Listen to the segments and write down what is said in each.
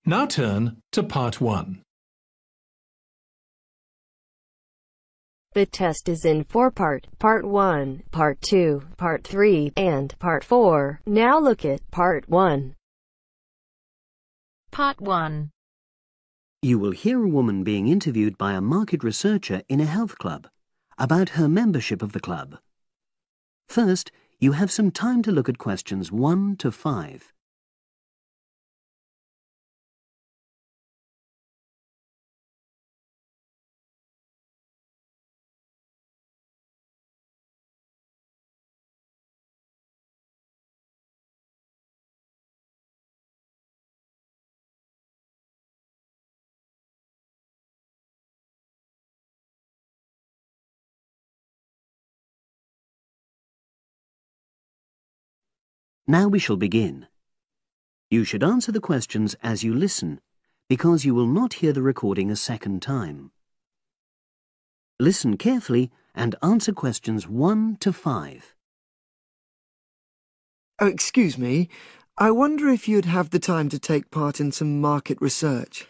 Now turn to Part 1. The test is in 4-part, Part 1, Part 2, Part 3, and Part 4. Now look at Part 1. Part 1. You will hear a woman being interviewed by a market researcher in a health club about her membership of the club. First, you have some time to look at questions 1 to 5. Now we shall begin. You should answer the questions as you listen, because you will not hear the recording a second time. Listen carefully and answer questions 1 to 5. Oh, excuse me. I wonder if you'd have the time to take part in some market research.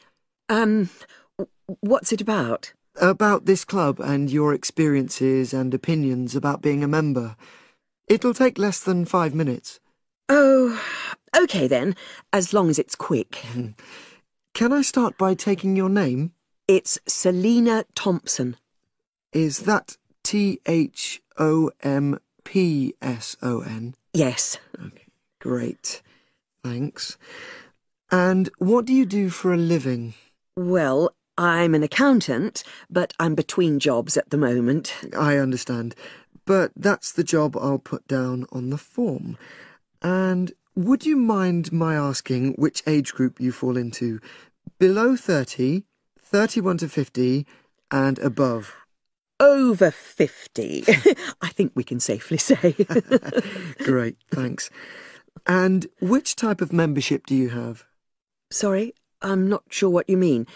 What's it about? About this club and your experiences and opinions about being a member. It'll take less than 5 minutes. Oh, OK then, as long as it's quick. Can I start by taking your name? It's Selina Thompson. Is that Thompson? Yes. Okay, great. Thanks. And what do you do for a living? Well, I'm an accountant, but I'm between jobs at the moment. I understand. But that's the job I'll put down on the form. And would you mind my asking which age group you fall into? Below 30, 31 to 50, and above? Over 50, I think we can safely say. Great, thanks. And which type of membership do you have? Sorry, I'm not sure what you mean.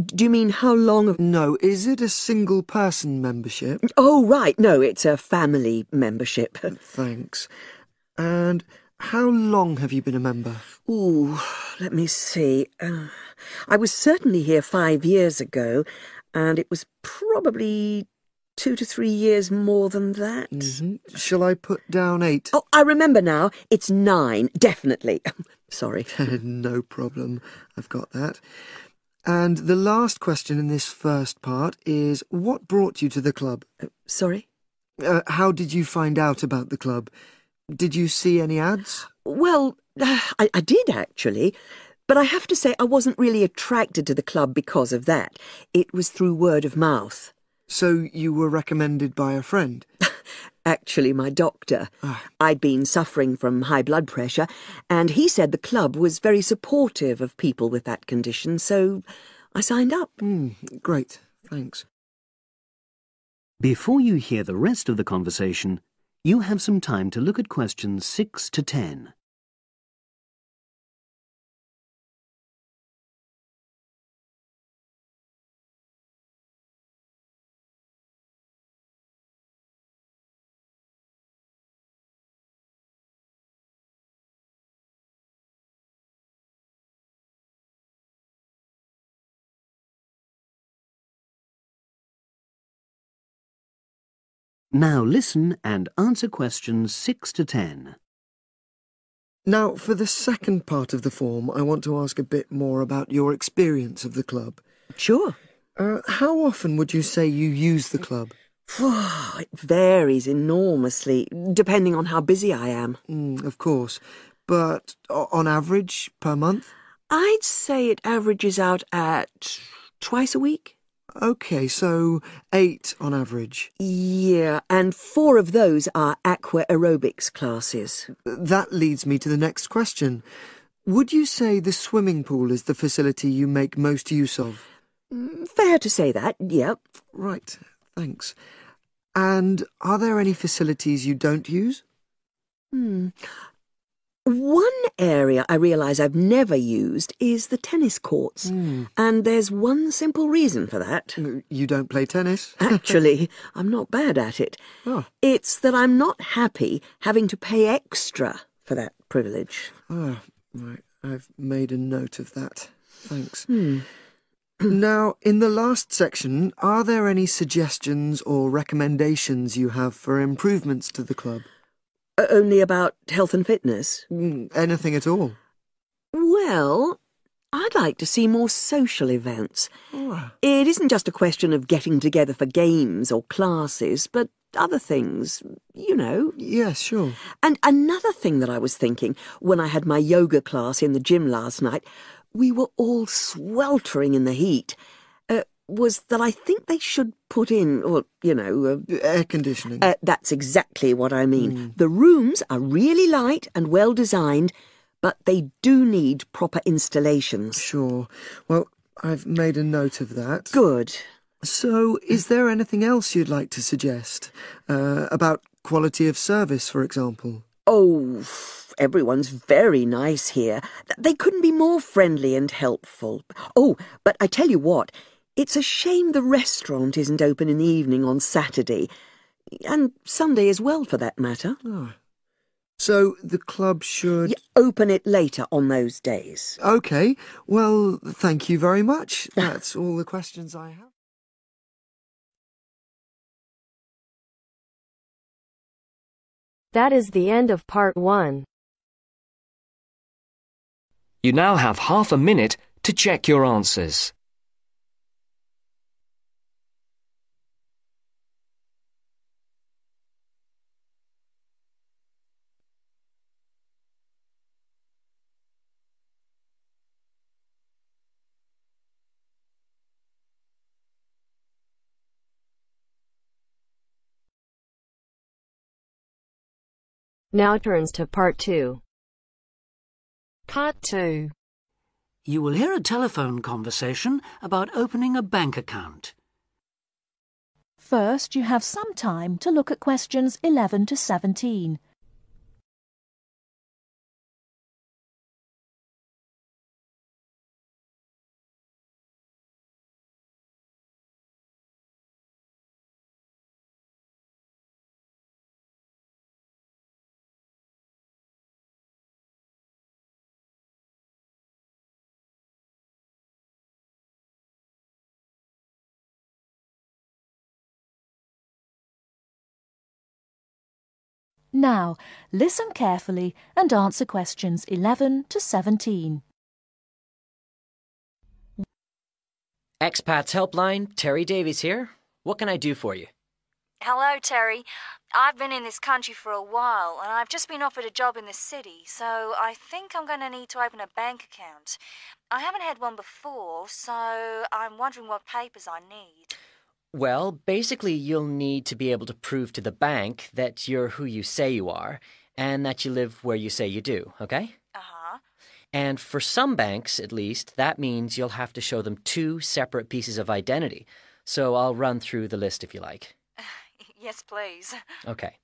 Do you mean how long of... No, is it a single-person membership? Oh, right, no, it's a family membership. Thanks. And how long have you been a member? Ooh, let me see. I was certainly here 5 years ago, and it was probably 2 to 3 years more than that. Shall I put down 8? Oh, I remember now. It's 9, definitely. Sorry. No problem. I've got that. And the last question in this first part is, what brought you to the club? Sorry? How did you find out about the club? Did you see any ads? Well, I did actually, but I have to say I wasn't really attracted to the club because of that. It was through word of mouth. So you were recommended by a friend? Actually, my doctor. I'd been suffering from high blood pressure, and he said the club was very supportive of people with that condition, so I signed up. Great, thanks. Before you hear the rest of the conversation, you have some time to look at questions 6 to 10. Now listen and answer questions 6 to 10. Now, for the second part of the form, I want to ask a bit more about your experience of the club. Sure. How often would you say you use the club? It varies enormously, depending on how busy I am. Of course. But on average, per month? I'd say it averages out at twice a week. OK, so 8 on average. Yeah, and 4 of those are aqua aerobics classes. That leads me to the next question. Would you say the swimming pool is the facility you make most use of? Fair to say that, yep. Right, thanks. And are there any facilities you don't use? One area I realise I've never used is the tennis courts. And there's one simple reason for that. You don't play tennis? Actually, I'm not bad at it. Oh. It's that I'm not happy having to pay extra for that privilege. Oh, right. I've made a note of that. Thanks. Now, in the last section, are there any suggestions or recommendations you have for improvements to the club? Only about health and fitness? Anything at all? Well, I'd like to see more social events. It isn't just a question of getting together for games or classes, but other things, you know. Yes, sure. And another thing that I was thinking, when I had my yoga class in the gym last night, we were all sweltering in the heat, was that I think they should put in, or, you know... air conditioning. That's exactly what I mean. The rooms are really light and well designed, but they do need proper installations. Sure. Well, I've made a note of that. Good. So, is there anything else you'd like to suggest? About quality of service, for example? Oh, everyone's very nice here. They couldn't be more friendly and helpful. Oh, but I tell you what, it's a shame the restaurant isn't open in the evening on Saturday, and Sunday as well, for that matter. Oh. So the club should... open it later on those days. OK. Well, thank you very much. That's all the questions I have. That is the end of part 1. You now have half a minute to check your answers. Now turns to part 2. Part 2. You will hear a telephone conversation about opening a bank account. First, you have some time to look at questions 11 to 17. Now, listen carefully and answer questions 11 to 17. Expats Helpline, Terry Davies here. What can I do for you? Hello, Terry. I've been in this country for a while, and I've just been offered a job in the city, so I think I'm going to need to open a bank account. I haven't had one before, so I'm wondering what papers I need. Well, basically you'll need to be able to prove to the bank that you're who you say you are, and that you live where you say you do, okay? Uh-huh. And for some banks, at least, that means you'll have to show them 2 separate pieces of identity. So I'll run through the list if you like. Yes, please. Okay.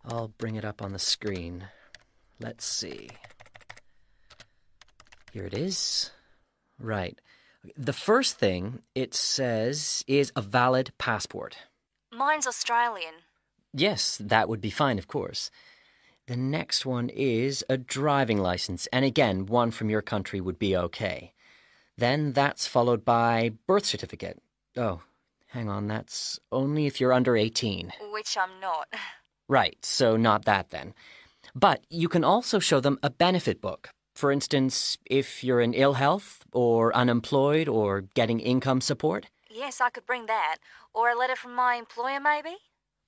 I'll bring it up on the screen. Let's see. Here it is. Right. The first thing it says is a valid passport. Mine's Australian. Yes, that would be fine, of course. The next one is a driving license, and again, one from your country would be okay. Then that's followed by birth certificate. Oh, hang on, that's only if you're under 18. Which I'm not. Right, so not that then. But you can also show them a benefit book. For instance, if you're in ill health, or unemployed, or getting income support. Yes, I could bring that. Or a letter from my employer, maybe?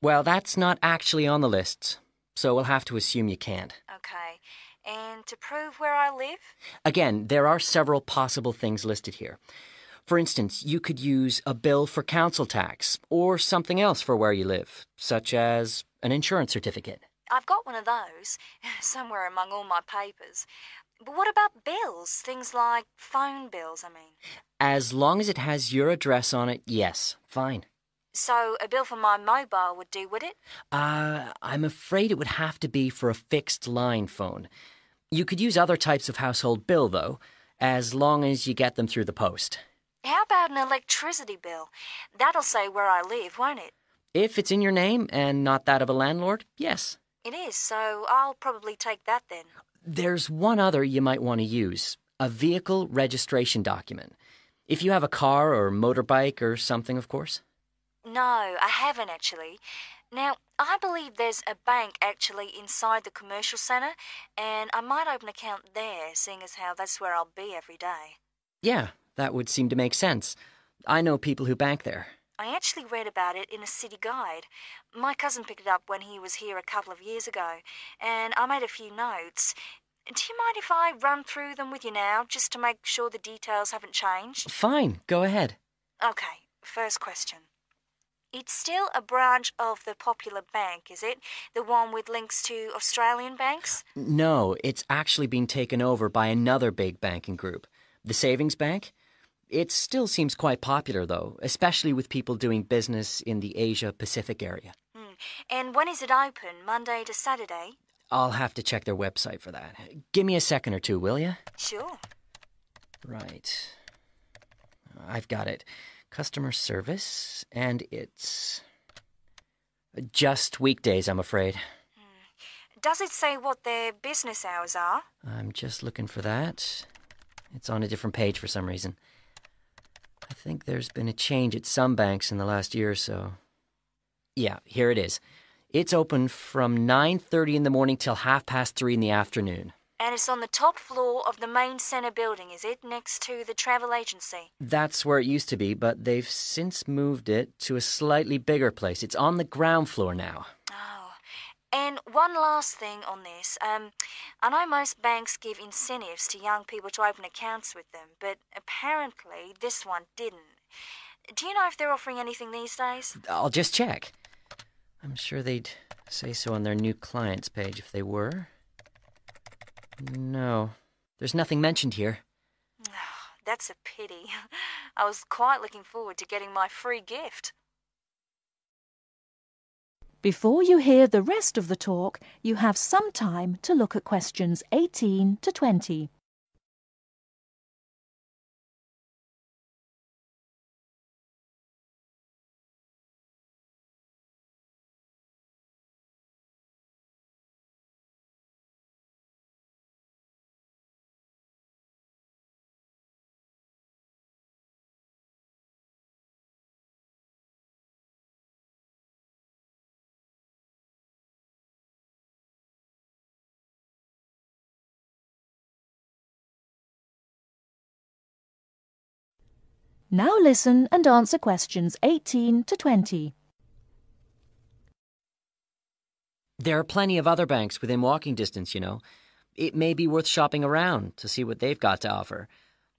Well, that's not actually on the lists, so we'll have to assume you can't. Okay. And to prove where I live? Again, there are several possible things listed here. For instance, you could use a bill for council tax, or something else for where you live, such as an insurance certificate. I've got one of those, somewhere among all my papers. But what about bills? Things like phone bills, I mean. As long as it has your address on it, yes, fine. So a bill for my mobile would do, would it? I'm afraid it would have to be for a fixed line phone. You could use other types of household bill, though, as long as you get them through the post. How about an electricity bill? That'll say where I live, won't it? If it's in your name and not that of a landlord, yes. It is, so I'll probably take that then. There's one other you might want to use. A vehicle registration document. If you have a car or motorbike or something, of course. No, I haven't actually. Now, I believe there's a bank actually inside the commercial centre, and I might open an account there, seeing as how that's where I'll be every day. Yeah, that would seem to make sense. I know people who bank there. I actually read about it in a city guide. My cousin picked it up when he was here a couple of years ago, and I made a few notes. Do you mind if I run through them with you now, just to make sure the details haven't changed? Fine, go ahead. Okay, first question. It's still a branch of the Popular Bank, is it? The one with links to Australian banks? No, it's actually been taken over by another big banking group, the Savings Bank. It still seems quite popular, though, especially with people doing business in the Asia-Pacific area. And when is it open, Monday to Saturday? I'll have to check their website for that. Give me a second or two, will you? Sure. Right. I've got it. Customer service, and it's just weekdays, I'm afraid. Does it say what their business hours are? I'm just looking for that. It's on a different page for some reason. I think there's been a change at some banks in the last year or so. Yeah, here it is. It's open from 9:30 in the morning till 3:30 in the afternoon. And it's on the top floor of the main centre building, is it, next to the travel agency? That's where it used to be, but they've since moved it to a slightly bigger place. It's on the ground floor now. Oh. And one last thing on this. I know most banks give incentives to young people to open accounts with them, but apparently this one didn't. Do you know if they're offering anything these days? I'll just check. I'm sure they'd say so on their new clients page if they were. No, there's nothing mentioned here. That's a pity. I was quite looking forward to getting my free gift. Before you hear the rest of the talk, you have some time to look at questions 18 to 20. Now listen and answer questions 18 to 20. There are plenty of other banks within walking distance, you know. It may be worth shopping around to see what they've got to offer.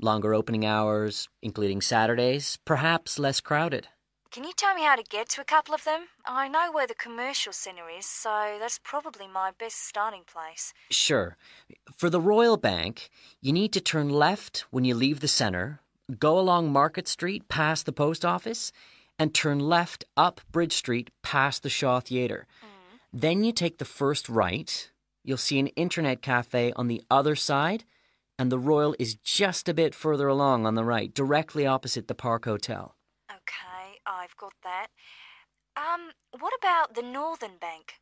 Longer opening hours, including Saturdays, perhaps less crowded. Can you tell me how to get to a couple of them? I know where the commercial centre is, so that's probably my best starting place. Sure. For the Royal Bank, you need to turn left when you leave the centre, go along Market Street past the post office, and turn left up Bridge Street past the Shaw Theatre. Then you take the first right. You'll see an internet cafe on the other side, and the Royal is just a bit further along on the right, directly opposite the Park Hotel. Okay, I've got that. What about the Northern Bank?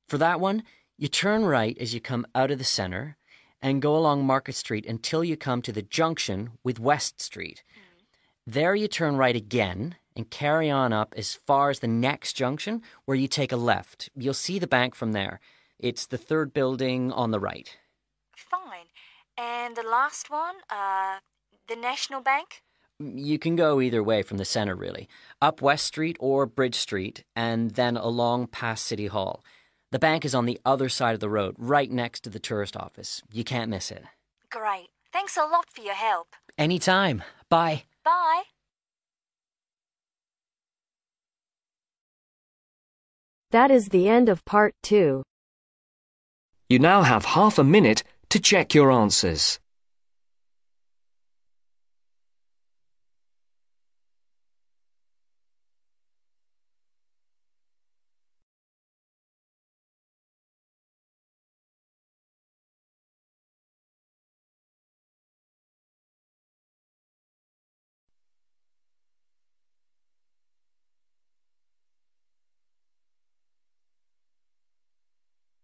For that one, you turn right as you come out of the centre and go along Market Street until you come to the junction with West Street. There you turn right again and carry on up as far as the next junction, where you take a left. You'll see the bank from there. It's the third building on the right. Fine. And the last one, the National Bank? You can go either way from the centre, really. Up West Street or Bridge Street, and then along past City Hall. The bank is on the other side of the road, right next to the tourist office. You can't miss it. Great. Thanks a lot for your help. Anytime. Bye. Bye. That is the end of part 2. You now have half a minute to check your answers.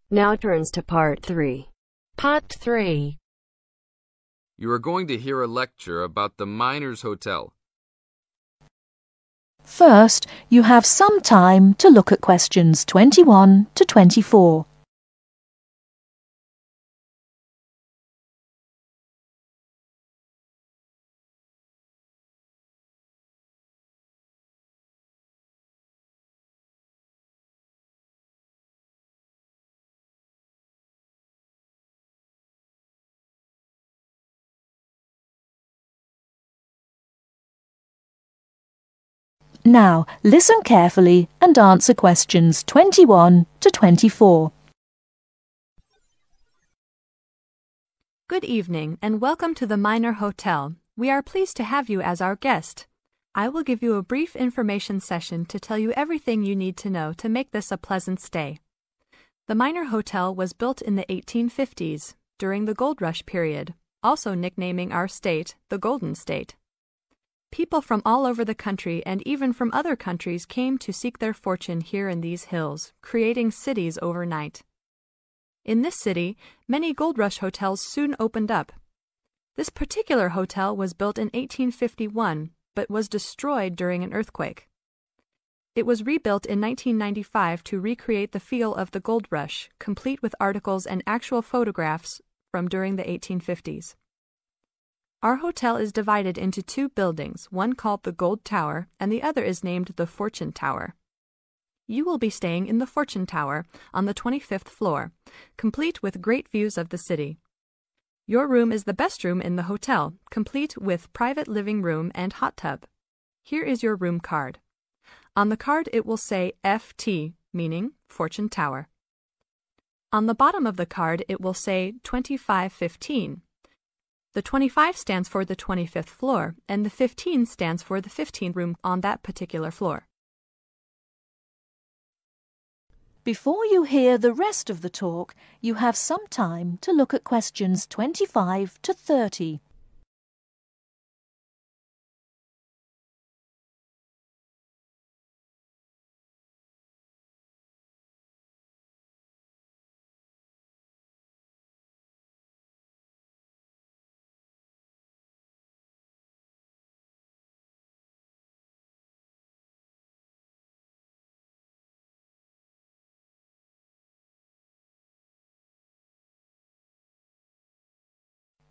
Now turns to part 3. Part 3. You are going to hear a lecture about the Miners Hotel. First, you have some time to look at questions 21 to 24. Now, listen carefully and answer questions 21 to 24. Good evening and welcome to the Miner Hotel. We are pleased to have you as our guest. I will give you a brief information session to tell you everything you need to know to make this a pleasant stay. The Miner Hotel was built in the 1850s, during the Gold Rush period, also nicknaming our state the Golden State. People from all over the country and even from other countries came to seek their fortune here in these hills, creating cities overnight. In this city, many Gold Rush hotels soon opened up. This particular hotel was built in 1851, but was destroyed during an earthquake. It was rebuilt in 1995 to recreate the feel of the Gold Rush, complete with articles and actual photographs from during the 1850s. Our hotel is divided into two buildings, one called the Gold Tower and the other is named the Fortune Tower. You will be staying in the Fortune Tower on the 25th floor, complete with great views of the city. Your room is the best room in the hotel, complete with private living room and hot tub. Here is your room card. On the card it will say FT, meaning Fortune Tower. On the bottom of the card it will say 2515. The 25 stands for the 25th floor, and the 15 stands for the 15th room on that particular floor. Before you hear the rest of the talk, you have some time to look at questions 25 to 30.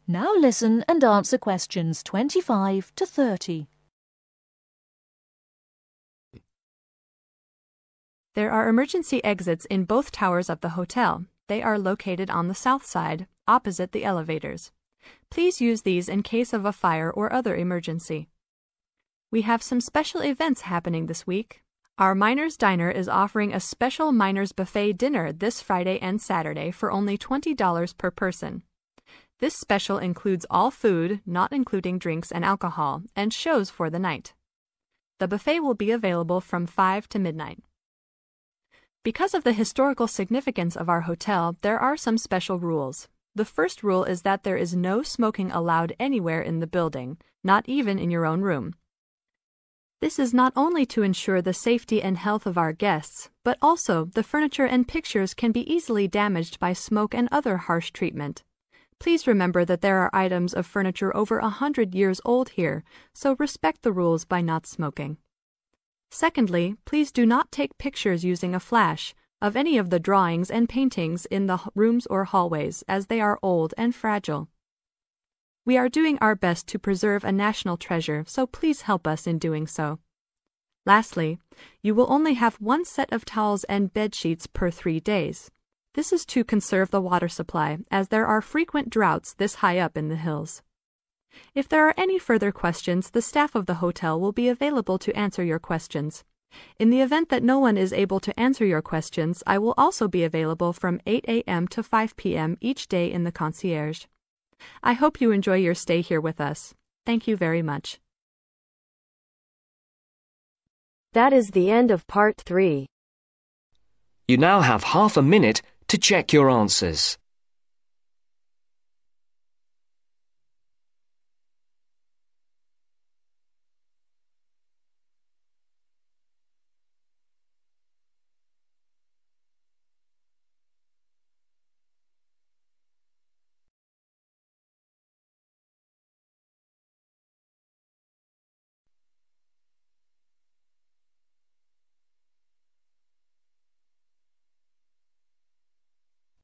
Now listen and answer questions 25 to 30. There are emergency exits in both towers of the hotel. They are located on the south side, opposite the elevators. Please use these in case of a fire or other emergency. We have some special events happening this week. Our Miners Diner is offering a special Miners Buffet dinner this Friday and Saturday for only $20 per person. This special includes all food, not including drinks and alcohol, and shows for the night. The buffet will be available from 5 to midnight. Because of the historical significance of our hotel, there are some special rules. The first rule is that there is no smoking allowed anywhere in the building, not even in your own room. This is not only to ensure the safety and health of our guests, but also the furniture and pictures can be easily damaged by smoke and other harsh treatment. Please remember that there are items of furniture over 100 years old here, so respect the rules by not smoking. Secondly, please do not take pictures using a flash of any of the drawings and paintings in the rooms or hallways, as they are old and fragile. We are doing our best to preserve a national treasure, so please help us in doing so. Lastly, you will only have one set of towels and bed sheets per 3 days. This is to conserve the water supply, as there are frequent droughts this high up in the hills. If there are any further questions, the staff of the hotel will be available to answer your questions. In the event that no one is able to answer your questions, I will also be available from 8 a.m. to 5 p.m. each day in the concierge. I hope you enjoy your stay here with us. Thank you very much. That is the end of part 3. You now have half a minute to check your answers.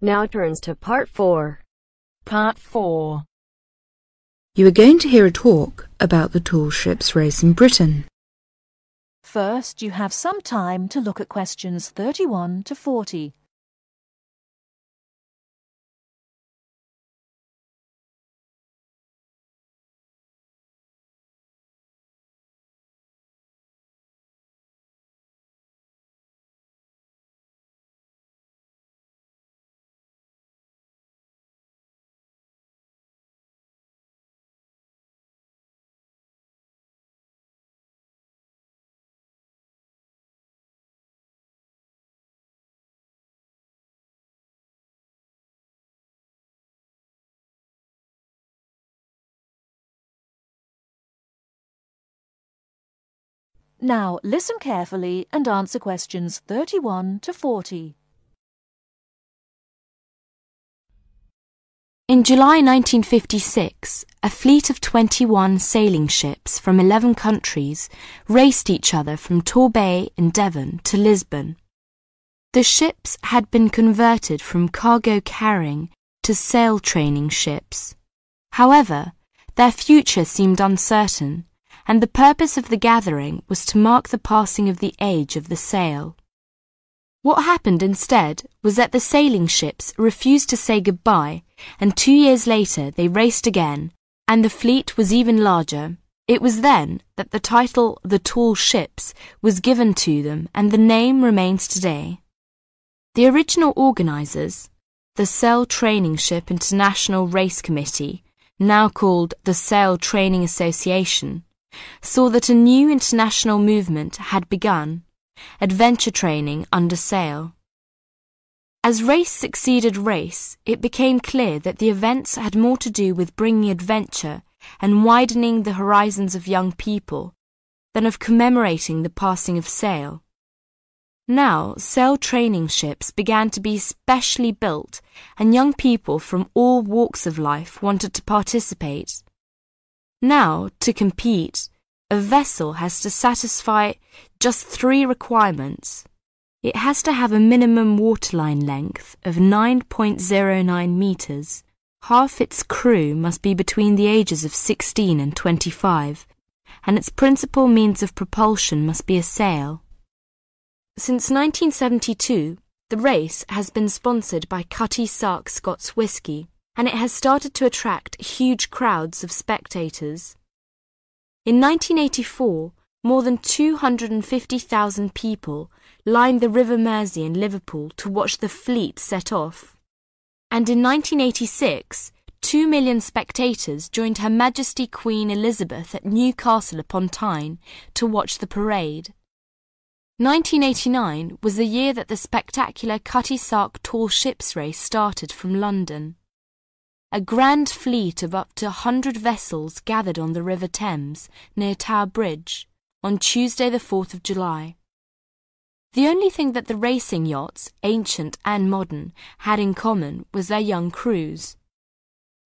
Now turns to Part 4. Part 4. You are going to hear a talk about the tall ships race in Britain. First, you have some time to look at questions 31 to 40. Now listen carefully and answer questions 31 to 40. In July 1956, a fleet of 21 sailing ships from 11 countries raced each other from Torbay in Devon to Lisbon. The ships had been converted from cargo carrying to sail training ships. However, their future seemed uncertain, and the purpose of the gathering was to mark the passing of the age of the sail. What happened instead was that the sailing ships refused to say goodbye, and 2 years later they raced again, and the fleet was even larger. It was then that the title the Tall Ships was given to them, and the name remains today. The original organisers, the Sail Training Ship International Race Committee, now called the Sail Training Association, saw that a new international movement had begun, adventure training under sail. As race succeeded race, it became clear that the events had more to do with bringing adventure and widening the horizons of young people than of commemorating the passing of sail. Now, sail training ships began to be specially built, and young people from all walks of life wanted to participate. Now, to compete, a vessel has to satisfy just 3 requirements. It has to have a minimum waterline length of 9.09 metres. Half its crew must be between the ages of 16 and 25, and its principal means of propulsion must be a sail. Since 1972, the race has been sponsored by Cutty Sark Scots Whisky, and it has started to attract huge crowds of spectators. In 1984, more than 250,000 people lined the River Mersey in Liverpool to watch the fleet set off. And in 1986, 2 million spectators joined Her Majesty Queen Elizabeth at Newcastle upon Tyne to watch the parade. 1989 was the year that the spectacular Cutty Sark Tall Ships race started from London. A grand fleet of up to 100 vessels gathered on the River Thames near Tower Bridge on Tuesday the 4th of July. The only thing that the racing yachts, ancient and modern, had in common was their young crews.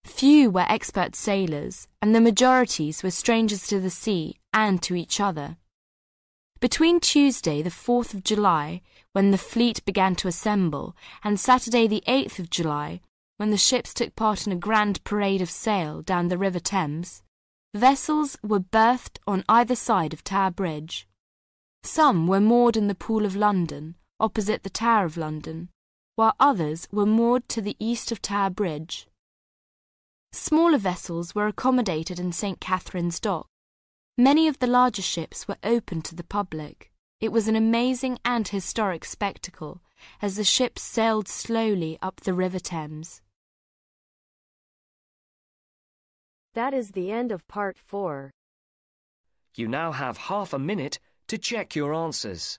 Few were expert sailors, and the majorities were strangers to the sea and to each other. Between Tuesday the 4th of July, when the fleet began to assemble, and Saturday the 8th of July, when the ships took part in a grand parade of sail down the River Thames, vessels were berthed on either side of Tower Bridge. Some were moored in the Pool of London, opposite the Tower of London, while others were moored to the east of Tower Bridge. Smaller vessels were accommodated in St. Catherine's Dock. Many of the larger ships were open to the public. It was an amazing and historic spectacle as the ships sailed slowly up the River Thames. That is the end of Part 4. You now have half a minute to check your answers.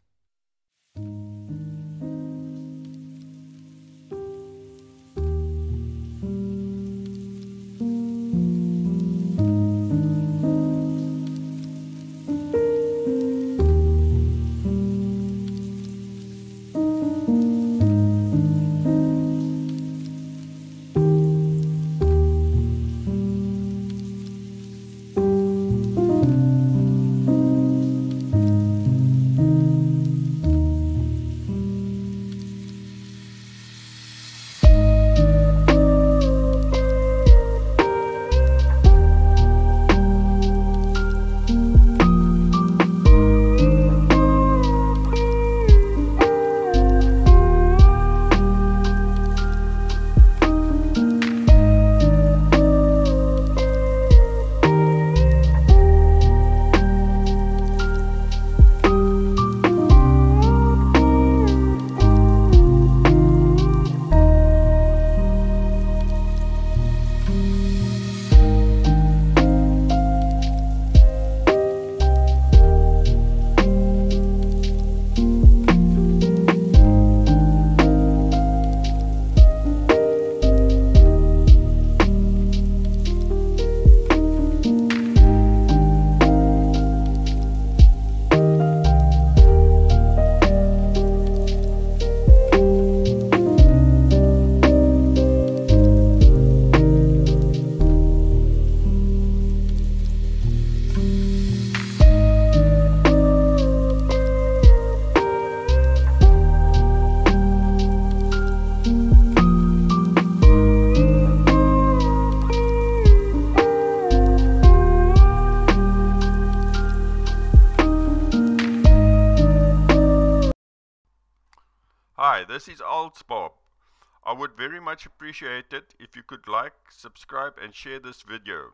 This is IELTS Bob. I would very much appreciate it if you could like, subscribe and share this video,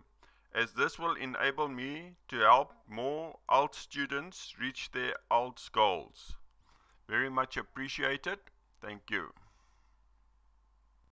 as this will enable me to help more IELTS students reach their IELTS goals. Very much appreciated. Thank you.